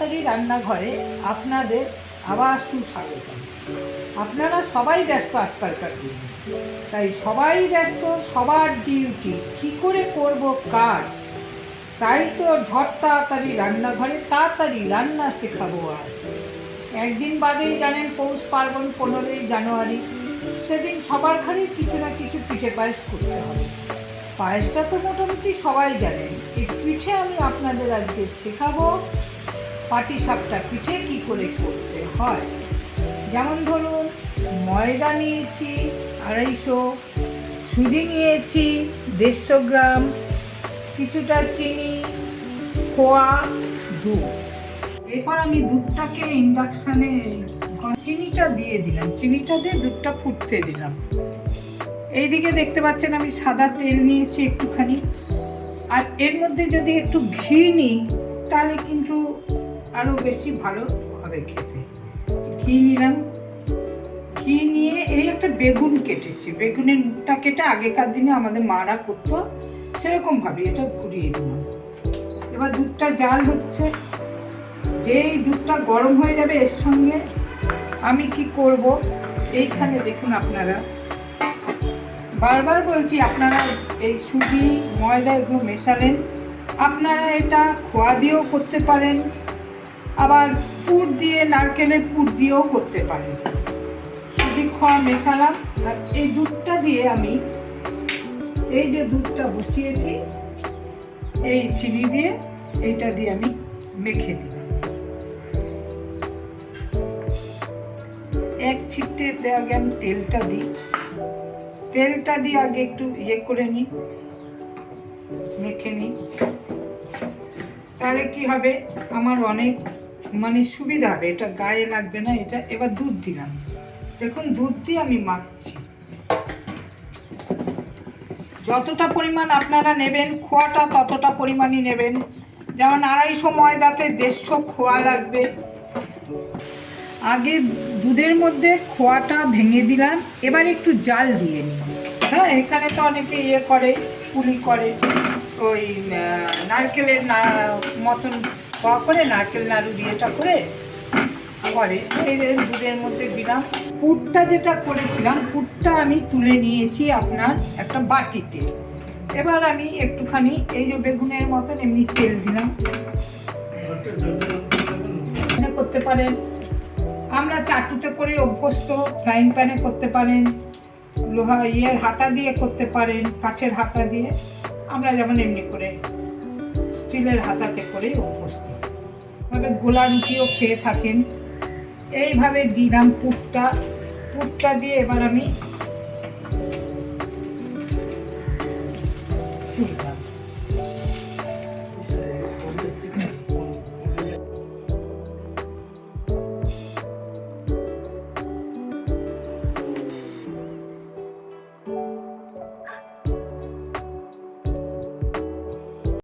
তাড়াতাড়ি রান্নাঘরে আপনাদের আবার সুস্বাগত। আপনারা সবাই ব্যস্ত আজকালকার দিনে, তাই সবাই ব্যস্ত, সবার ডিউটি কী করে করব কাজ, তাই তো ঝড় তাড়াতাড়ি রান্নাঘরে তাড়াতাড়ি রান্না শেখাবো আজ। একদিন বাদেই জানেন পৌষ পার্বণ 15ই জানুয়ারি, সেদিন সবার ঘরেই কিছু না কিছু পিঠে পায়েস করতে হবে। পায়েসটা তো মোটামুটি সবাই জানেন। এই পিঠে আমি আপনাদের আজকে শেখাবো পাটিসাপটা পিঠে কী করে করতে হয়। যেমন ধরুন, ময়দা নিয়েছি 250, সুজি নিয়েছি 150 গ্রাম, কিছুটা চিনি, খোয়া, দুধ। এরপর আমি দুধটাকে ইন্ডাকশানে চিনিটা দিয়ে দিলাম, চিনিটা দিয়ে দুধটা ফুটতে দিলাম। এইদিকে দেখতে পাচ্ছেন আমি সাদা তেল নিয়েছি একটুখানি, আর এর মধ্যে যদি একটু ঘি নিই তাহলে কিন্তু আরও বেশি ভালো হবে খেতে। ঘি নিলাম, ঘি নিয়ে এই একটা বেগুন কেটেছি, বেগুনের মুখটা কেটে আগেকার দিনে আমাদের মারা করতো, সেরকমভাবে এটা ঘুরিয়ে দিলাম। এবার দুধটা জাল হচ্ছে, যেই দুধটা গরম হয়ে যাবে এর সঙ্গে আমি কি করব, এইখানে দেখুন আপনারা, বারবার বলছি আপনারা এই সুজি ময়দা এগুলো মেশালেন, আপনারা এটা খোয়া দিয়েও করতে পারেন, আবার পুর দিয়ে নারকেলের পুর দিয়েও করতে পারেন। সুজি খোয়া মেশালাম, আর এই দুধটা দিয়ে আমি, এই যে দুধটা বসিয়েছি এই চিনি দিয়ে, এইটা দিয়ে আমি মেখে দিই। এক ছিটতে আগে আমি তেলটা দিই, তেলটা দিয়ে আগে একটু করে নিই, মেখে নিই, তাহলে কি হবে আমার অনেক সুবিধা হবে, এটা গায়ে লাগবে না এটা। এবার দুধ দিলাম, দেখুন দুধ দিয়ে আমি মাখছি। যতটা পরিমাণ আপনারা নেবেন খোয়াটা ততটা পরিমাণই নেবেন। যেমন 250 ময়দাতে 150 খোয়া লাগবে। আগে দুধের মধ্যে খোয়াটা ভেঙে দিলাম, এবার একটু জাল দিয়ে নিই। হ্যাঁ, এখানে তো অনেকে করে, পুলি করে, ওই নারকেলের মতন খোয়া করে, নারকেল নাড়ু দিয়েটা করে। এই দুধের মধ্যে দিলাম। পুরটা যেটা করেছিলাম, পুরটা আমি তুলে নিয়েছি আপনার একটা বাটিতে। এবার আমি একটুখানি এই যে বেগুনের মতন এমনি তেল দিলাম, করতে পারেন। আমরা চাটুতে করে অভ্যস্ত, ফ্রাইং প্যানে করতে পারেন, লোহা হাতা দিয়ে করতে পারেন, কাঠের হাতা দিয়ে। আমরা যেমন এমনি করে স্টিলের হাতাতে করে অভ্যস্ত, এভাবে গোলা রুটিও খেয়ে থাকেন। এইভাবে দিলাম পুরটা দিয়ে এবার আমি